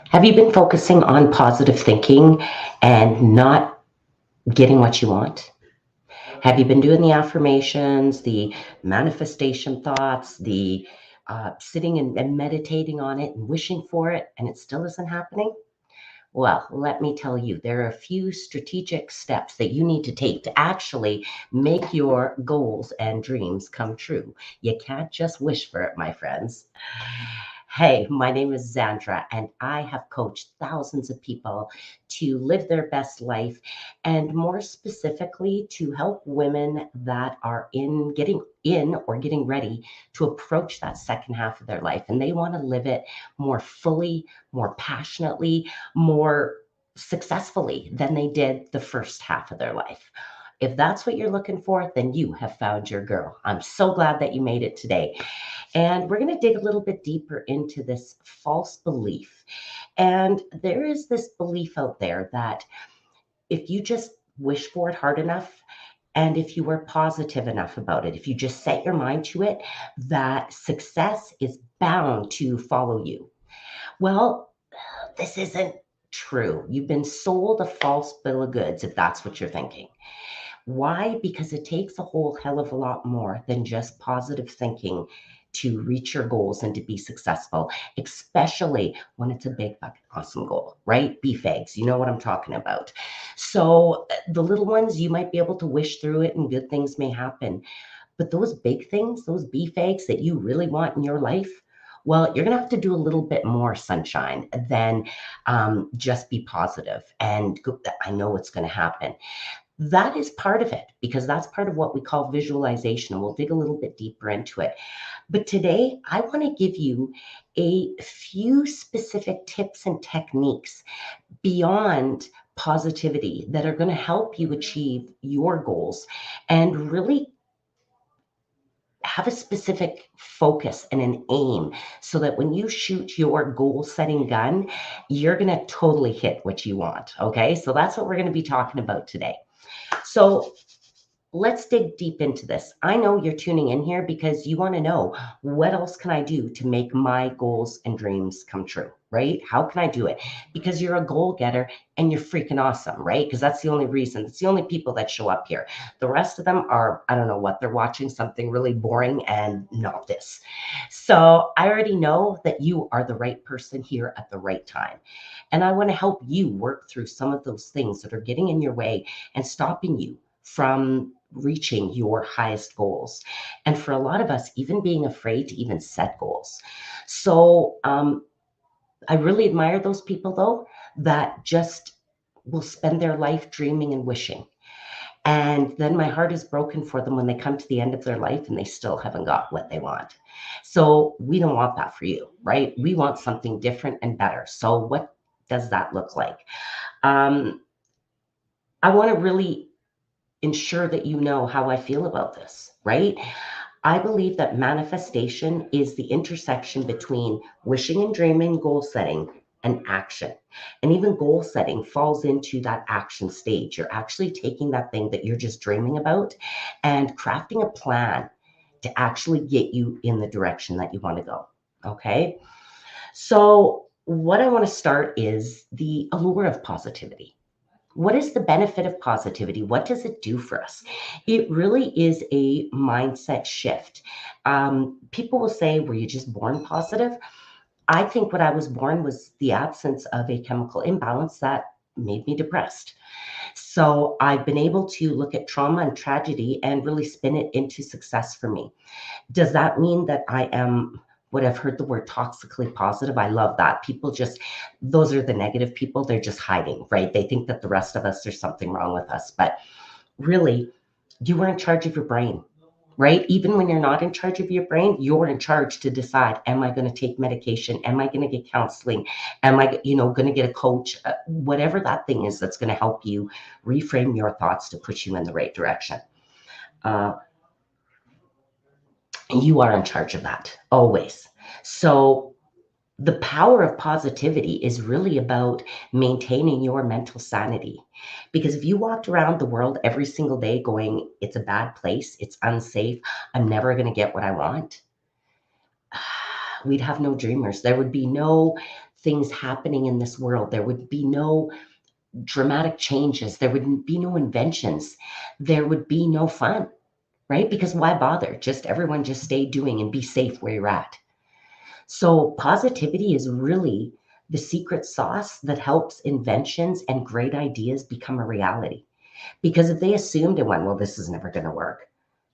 Have you been focusing on positive thinking and not getting what you want? Have you been doing the affirmations, the manifestation thoughts, the sitting and meditating on it and wishing for it, and it still isn't happening? Well, let me tell you, there are a few strategic steps that you need to take to actually make your goals and dreams come true. You can't just wish for it, my friends. Hey, my name is Zandra, and I have coached thousands of people to live their best life, and more specifically, to help women that are getting ready to approach that second half of their life. And they want to live it more fully, more passionately, more successfully than they did the first half of their life. If that's what you're looking for, then you have found your girl. I'm so glad that you made it today. And we're going to dig a little bit deeper into this false belief. And there is this belief out there that if you just wish for it hard enough, and if you were positive enough about it, if you just set your mind to it, that success is bound to follow you. Well, this isn't true. You've been sold a false bill of goods if that's what you're thinking. Why? Because it takes a whole hell of a lot more than just positive thinking to reach your goals and to be successful, especially when it's a big, fucking awesome goal, right? Beef eggs, you know what I'm talking about. So the little ones, you might be able to wish through it and good things may happen. But those big things, those beef eggs that you really want in your life, well, you're going to have to do a little bit more sunshine than just be positive. And I know it's going to happen. That is part of it because that's part of what we call visualization. And we'll dig a little bit deeper into it. But today, I want to give you a few specific tips and techniques beyond positivity that are going to help you achieve your goals and really have a specific focus and an aim so that when you shoot your goal setting gun, you're going to totally hit what you want. Okay. So that's what we're going to be talking about today. So let's dig deep into this. I know you're tuning in here because you want to know what else can I do to make my goals and dreams come true, right? How can I do it? Because you're a goal getter and you're freaking awesome, right? Because that's the only reason. It's the only people that show up here. The rest of them are, I don't know what, they're watching something really boring and not this. So I already know that you are the right person here at the right time. And I want to help you work through some of those things that are getting in your way and stopping you from reaching your highest goals. And for a lot of us, even being afraid to even set goals. So I really admire those people, though, that just will spend their life dreaming and wishing. And then my heart is broken for them when they come to the end of their life and they still haven't got what they want. So we don't want that for you, right? We want something different and better. So what does that look like? Um, I want to really ensure that you know how I feel about this, right? I believe that manifestation is the intersection between wishing and dreaming, goal setting, and action. And even goal setting falls into that action stage. You're actually taking that thing that you're just dreaming about and crafting a plan to actually get you in the direction that you want to go. Okay. So, what I want to start is the allure of positivity. What is the benefit of positivity? What does it do for us? It really is a mindset shift. People will say, were you just born positive? I think what I was born was the absence of a chemical imbalance that made me depressed. So I've been able to look at trauma and tragedy and really spin it into success for me. Does that mean that I am what I've heard the word toxically positive? I love that. People just, those are the negative people. They're just hiding, right? They think that the rest of us, there's something wrong with us. But really, you are in charge of your brain, right? Even when you're not in charge of your brain, you're in charge to decide, am I going to take medication? Am I going to get counseling? Am I, going to get a coach? Whatever that thing is that's going to help you reframe your thoughts to push you in the right direction. Uh, you are in charge of that always. So the power of positivity is really about maintaining your mental sanity. Because if you walked around the world every single day going, it's a bad place, it's unsafe, I'm never going to get what I want, we'd have no dreamers. There would be no things happening in this world. There would be no dramatic changes. There would be no inventions. There would be no fun, right? Because why bother? Just everyone just stay doing and be safe where you're at. So positivity is really the secret sauce that helps inventions and great ideas become a reality. Because if they assumed and went, well, this is never going to work,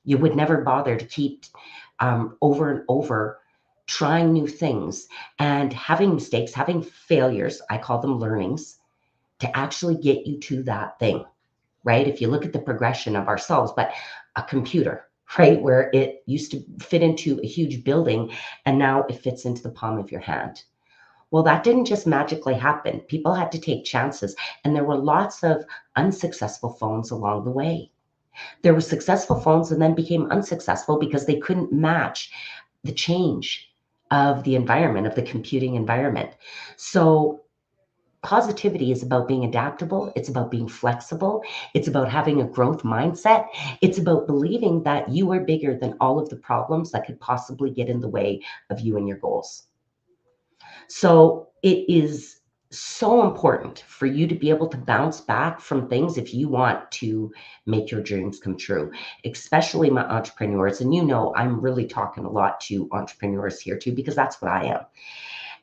you would never bother to keep over and over trying new things and having mistakes, having failures. I call them learnings to actually get you to that thing, right? If you look at the progression of ourselves, but a computer, right, where it used to fit into a huge building and now it fits into the palm of your hand. Well, that didn't just magically happen. People had to take chances, and there were lots of unsuccessful phones along the way. There were successful phones and then became unsuccessful because they couldn't match the change of the environment, of the computing environment. So positivity is about being adaptable. It's about being flexible. It's about having a growth mindset. It's about believing that you are bigger than all of the problems that could possibly get in the way of you and your goals. So it is so important for you to be able to bounce back from things if you want to make your dreams come true, especially my entrepreneurs. And you know, I'm really talking a lot to entrepreneurs here too, because that's what I am.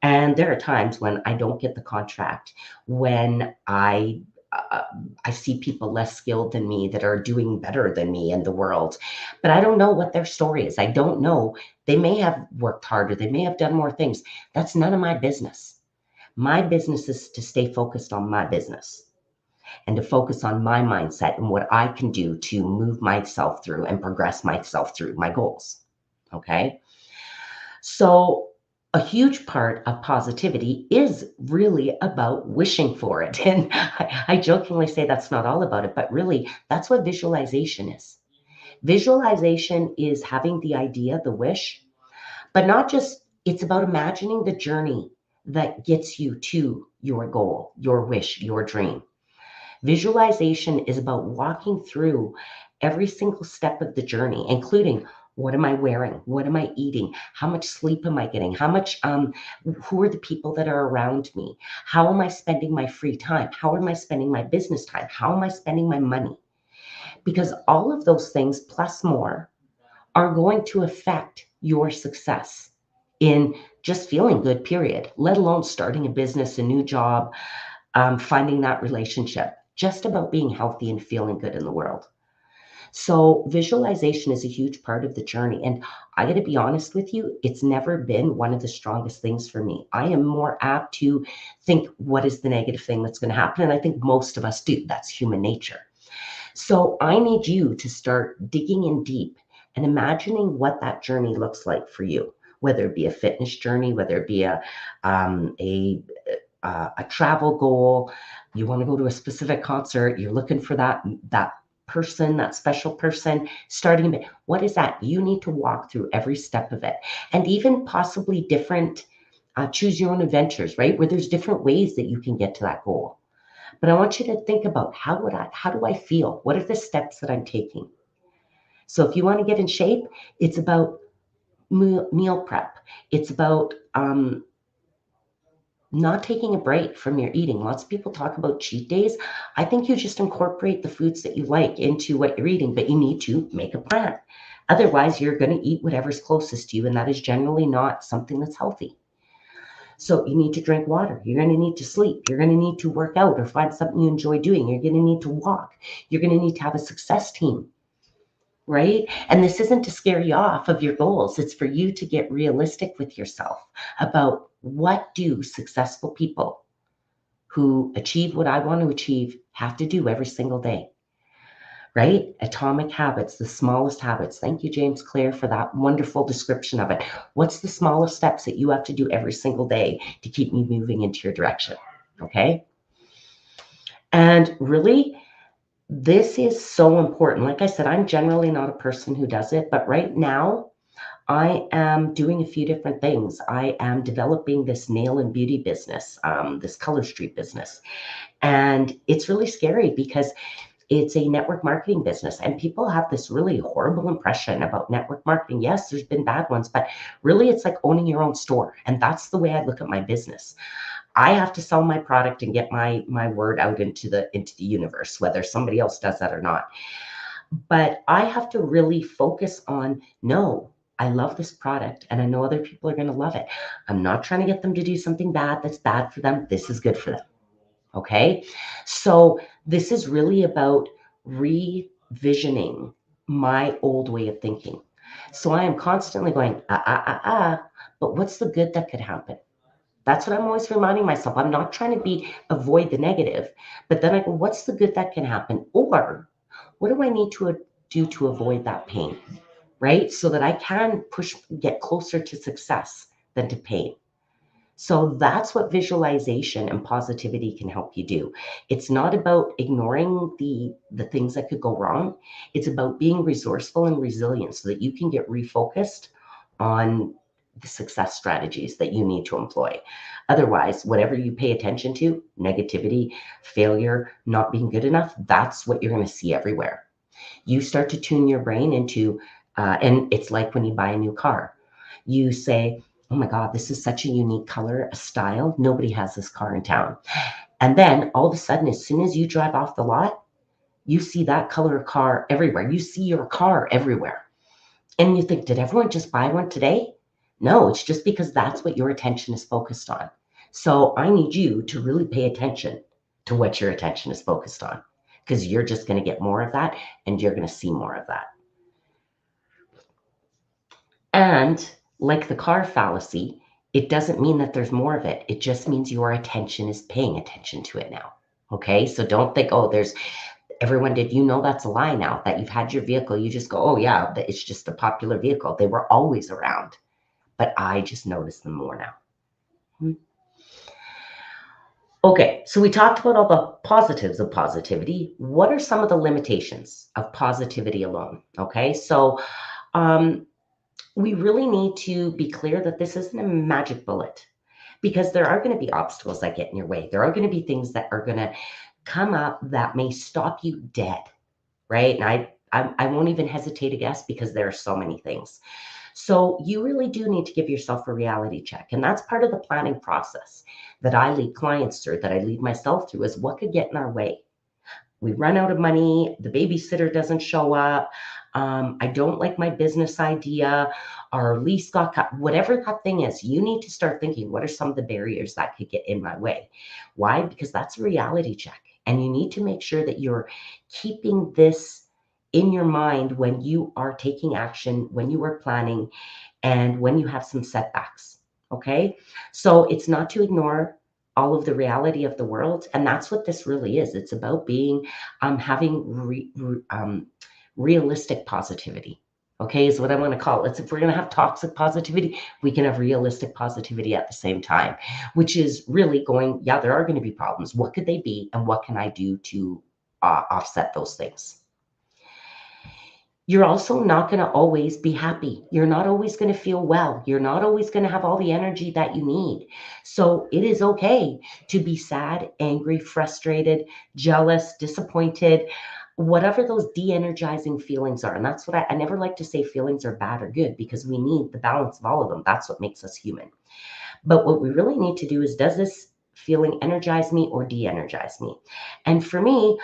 And there are times when I don't get the contract, when I see people less skilled than me that are doing better than me in the world, but I don't know what their story is. I don't know. They may have worked harder. They may have done more things. That's none of my business. My business is to stay focused on my business and to focus on my mindset and what I can do to move myself through and progress myself through my goals. Okay. So a huge part of positivity is really about wishing for it. And I jokingly say that's not all about it, but really that's what visualization is. Visualization is having the idea, the wish, but not just, it's about imagining the journey that gets you to your goal, your wish, your dream. Visualization is about walking through every single step of the journey, including what am I wearing? What am I eating? How much sleep am I getting? Who are the people that are around me? How am I spending my free time? How am I spending my business time? How am I spending my money? Because all of those things plus more are going to affect your success in just feeling good, period, let alone starting a business, a new job, finding that relationship, just about being healthy and feeling good in the world. So visualization is a huge part of the journey. And I got to be honest with you, it's never been one of the strongest things for me. I am more apt to think, what is the negative thing that's going to happen? And I think most of us do. That's human nature. So I need you to start digging in deep and imagining what that journey looks like for you, whether it be a fitness journey, whether it be um, a a travel goal, you want to go to a specific concert, you're looking for that person, that special person, starting a what is that? You need to walk through every step of it, and even possibly different choose your own adventures, right? Where there's different ways that you can get to that goal. But I want you to think about how do I feel? What are the steps that I'm taking? So if you want to get in shape, it's about meal prep. It's about not taking a break from your eating. Lots of people talk about cheat days. I think you just incorporate the foods that you like into what you're eating, but you need to make a plan. Otherwise, you're going to eat whatever's closest to you, and that is generally not something that's healthy. So you need to drink water. You're going to need to sleep. You're going to need to work out or find something you enjoy doing. You're going to need to walk. You're going to need to have a success team, right? And this isn't to scare you off of your goals. It's for you to get realistic with yourself about what do successful people who achieve what I want to achieve have to do every single day, right? Atomic habits, the smallest habits. Thank you, James Clear, for that wonderful description of it. What's the smallest steps that you have to do every single day to keep me moving into your direction? Okay. And really, this is so important. Like I said, I'm generally not a person who does it, but right now, I am doing a few different things. I am developing this nail and beauty business, this Color Street business. And it's really scary because It's a network marketing business. And people have this really horrible impression about network marketing. Yes, there's been bad ones, but really it's like owning your own store. And that's the way I look at my business. I have to sell my product and get my word out into the universe, whether somebody else does that or not. But I have to really focus on, no, I love this product and I know other people are going to love it. I'm not trying to get them to do something bad that's bad for them. This is good for them. Okay. So this is really about revisioning my old way of thinking. So I am constantly going, but what's the good that could happen? That's what I'm always reminding myself. I'm not trying to avoid the negative, but then I go, what's the good that can happen? Or what do I need to do to avoid that pain? Right? So that I can get closer to success than to pain. So that's what visualization and positivity can help you do. It's not about ignoring the things that could go wrong. It's about being resourceful and resilient so that you can get refocused on the success strategies that you need to employ. Otherwise, whatever you pay attention to, negativity, failure, not being good enough, that's what you're going to see everywhere. You start to tune your brain into, and it's like when you buy a new car. You say, oh my God, this is such a unique color, a style. Nobody has this car in town. And then all of a sudden, as soon as you drive off the lot, you see that color car everywhere. You see your car everywhere. And you think, did everyone just buy one today? No, it's just because that's what your attention is focused on. So I need you to really pay attention to what your attention is focused on, because you're just going to get more of that and you're going to see more of that. And like the car fallacy, it doesn't mean that there's more of it. It just means your attention is paying attention to it now. Okay. So don't think, oh, there's everyone did. You know, that's a lie now that you've had your vehicle. You just go, oh, yeah, it's just a popular vehicle. They were always around, but I just notice them more now. Okay. So we talked about all the positives of positivity. What are some of the limitations of positivity alone? Okay. So, we really need to be clear that this isn't a magic bullet, because there are going to be obstacles that get in your way. There are going to be things that are going to come up that may stop you dead, right? And I won't even hesitate to guess, because there are so many things. So you really do need to give yourself a reality check. And that's part of the planning process that I lead clients through, that I lead myself through, is what could get in our way. We run out of money, the babysitter doesn't show up, I don't like my business idea, our lease got cut, whatever that thing is, you need to start thinking, what are some of the barriers that could get in my way? Why? Because that's a reality check. And you need to make sure that you're keeping this in your mind when you are taking action, when you are planning, and when you have some setbacks. Okay. So it's not to ignore all of the reality of the world. And that's what this really is. It's about having realistic positivity. Okay, is what I want to call it. If we're going to have toxic positivity, we can have realistic positivity at the same time, which is really going, yeah, there are going to be problems. What could they be? And what can I do to offset those things? You're also not going to always be happy. You're not always going to feel well. You're not always going to have all the energy that you need. So it is okay to be sad, angry, frustrated, jealous, disappointed, whatever those de-energizing feelings are. And that's what I never like to say feelings are bad or good, because we need the balance of all of them. That's what makes us human. But what we really need to do is, does this feeling energize me or de-energize me? And for me,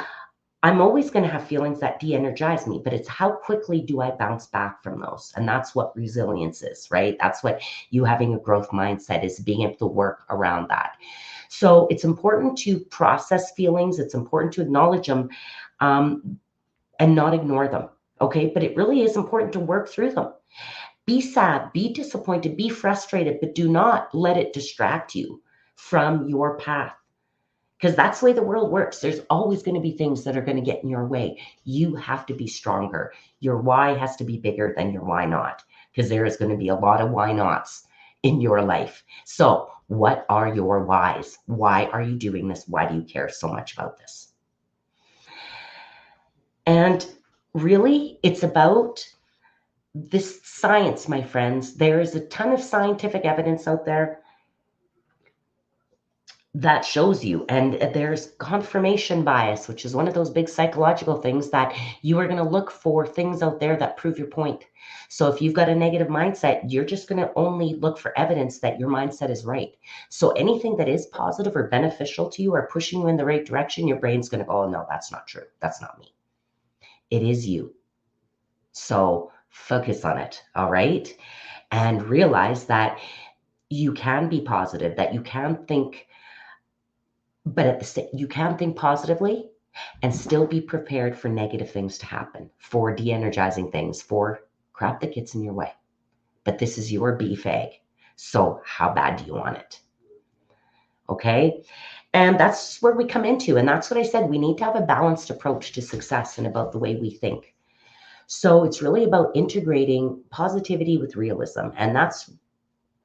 I'm always going to have feelings that de-energize me, but it's how quickly do I bounce back from those? And that's what resilience is, right? That's what you having a growth mindset is, being able to work around that. So it's important to process feelings. It's important to acknowledge them, and not ignore them. Okay. But it really is important to work through them. Be sad, be disappointed, be frustrated, but do not let it distract you from your path, because that's the way the world works. There's always going to be things that are going to get in your way. You have to be stronger. Your why has to be bigger than your why not, because there is going to be a lot of why nots in your life. So what are your whys? Why are you doing this? Why do you care so much about this? And really, it's about this science, my friends. There is a ton of scientific evidence out there. that shows you. And there's confirmation bias, which is one of those big psychological things that you are going to look for things out there that prove your point. So if you've got a negative mindset, you're just going to only look for evidence that your mindset is right. So anything that is positive or beneficial to you or pushing you in the right direction, your brain's going to go, oh, no, that's not true. That's not me. It is you. So focus on it. All right. And realize that you can be positive, that you can think, but at the same, you can think positively and still be prepared for negative things to happen, for de-energizing things, for crap that gets in your way. But this is your BFAG. So how bad do you want it? Okay. And that's where we come into. And that's what I said. We need to have a balanced approach to success and about the way we think. So it's really about integrating positivity with realism. And that's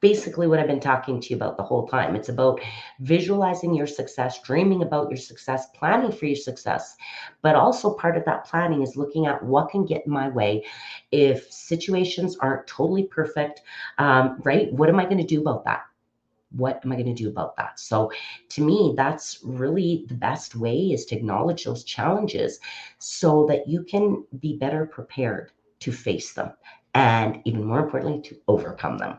basically what I've been talking to you about the whole time. It's about visualizing your success, dreaming about your success, planning for your success. But also part of that planning is looking at what can get in my way if situations aren't totally perfect, right? What am I going to do about that? What am I going to do about that? So to me, that's really the best way, is to acknowledge those challenges so that you can be better prepared to face them and, even more importantly, to overcome them.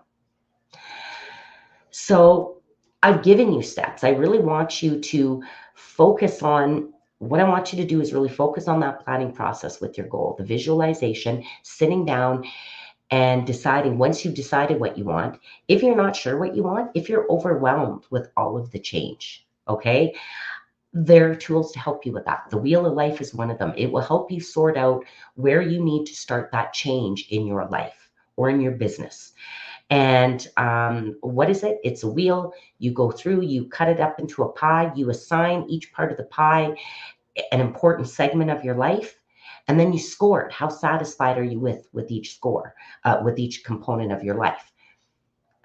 So I've given you steps. I really want you to focus on what I want you to do is really focus on that planning process with your goal, the visualization, sitting down and deciding. Once you've decided what you want, if you're not sure what you want, if you're overwhelmed with all of the change, okay, there are tools to help you with that. The Wheel of Life is one of them. It will help you sort out where you need to start that change in your life or in your business. And what is it? It's a wheel. You go through, you cut it up into a pie, you assign each part of the pie an important segment of your life, and then you score it. How satisfied are you with each score, with each component of your life?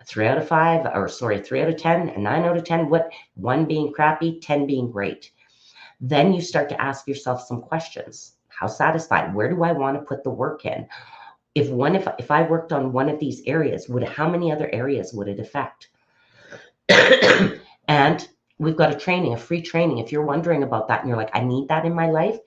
3 out of 5, or sorry, 3 out of 10, and 9 out of 10. What? 1 being crappy, 10 being great. Then you start to ask yourself some questions. How satisfied? Where do I want to put the work in? If I worked on one of these areas, how many other areas would it affect? And we've got a free training. If you're wondering about that and you're like, I need that in my life,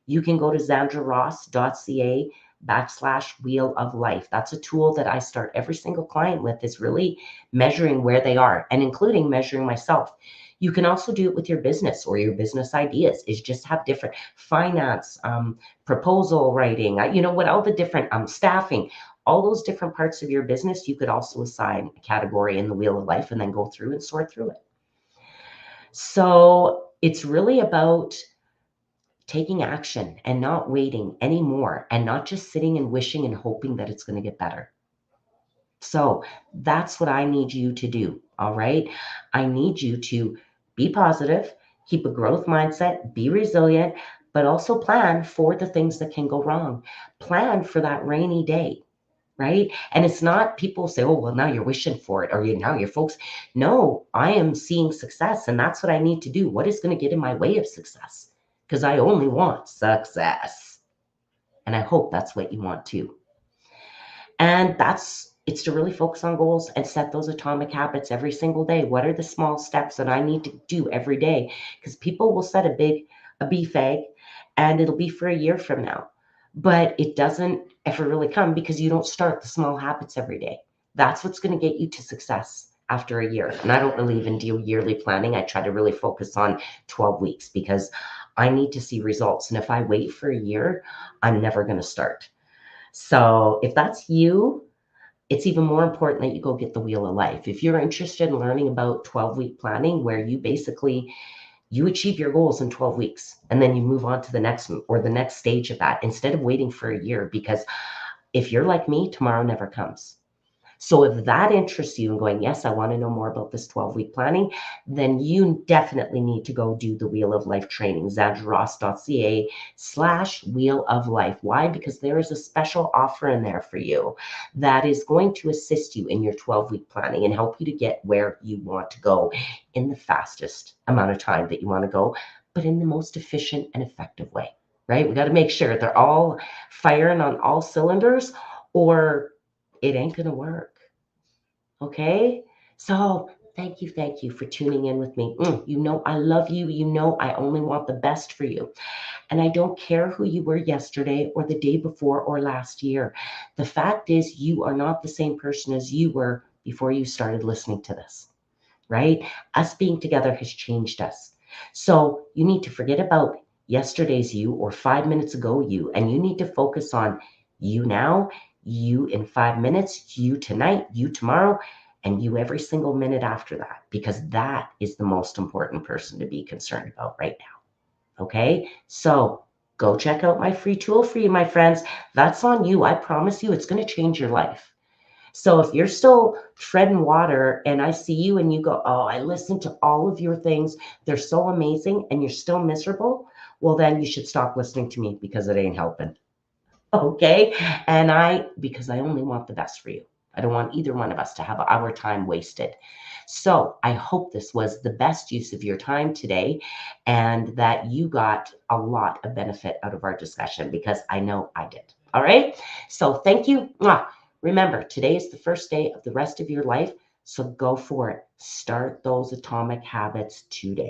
you can go to zandraross.ca/wheel of life. That's a tool that I start every single client with, is really measuring where they are and including measuring myself. You can also do it with your business or your business ideas, is just have different finance, proposal writing, what all the different staffing, all those different parts of your business. You could also assign a category in the Wheel of Life and then go through and sort through it. So it's really about taking action and not waiting anymore, and not just sitting and wishing and hoping that it's going to get better. So that's what I need you to do. All right. I need you to be positive, keep a growth mindset, be resilient, but also plan for the things that can go wrong. Plan for that rainy day. Right. And it's not, people say, oh, well, now you're wishing for it, or now you're folks. No, I am seeing success, and that's what I need to do. What is going to get in my way of success? Because I only want success. And I hope that's what you want too. And it's to really focus on goals and set those atomic habits every single day. What are the small steps that I need to do every day? Because people will set a BFAG, and it'll be for a year from now, but it doesn't ever really come because you don't start the small habits every day. That's what's going to get you to success after a year. And I don't really even do yearly planning. I try to really focus on 12 weeks because I need to see results. And if I wait for a year, I'm never going to start. So if that's you, it's even more important that you go get the Wheel of Life. If you're interested in learning about 12-week planning, where you achieve your goals in 12 weeks, and then you move on to the next stage of that, instead of waiting for a year, because if you're like me, tomorrow never comes. So if that interests you and going, yes, I want to know more about this 12-week planning, then you definitely need to go do the Wheel of Life training, zandraross.ca/Wheel of Life. Why? Because there is a special offer in there for you that is going to assist you in your 12-week planning and help you to get where you want to go in the fastest amount of time that you want to go, but in the most efficient and effective way, right? We got to make sure they're all firing on all cylinders, or it ain't going to work. Okay. So Thank you for tuning in with me. You know, I love you. You know, I only want the best for you. And I don't care who you were yesterday or the day before or last year. The fact is, you are not the same person as you were before you started listening to this, right? Us being together has changed us. So you need to forget about yesterday's you or 5 minutes ago you, and you need to focus on you now, you in 5 minutes, you tonight, you tomorrow, and you every single minute after that, because that is the most important person to be concerned about right now. Okay? So go check out my free tool for you, my friends. That's on you. I promise you, it's going to change your life. So if you're still treading water and I see you and you go, oh, I listened to all of your things, they're so amazing, and you're still miserable, well, then you should stop listening to me because it ain't helping. Okay. Because I only want the best for you. I don't want either one of us to have our time wasted. So I hope this was the best use of your time today and that you got a lot of benefit out of our discussion because I know I did. All right. So thank you. Mwah. Remember, today is the first day of the rest of your life. So go for it. Start those atomic habits today.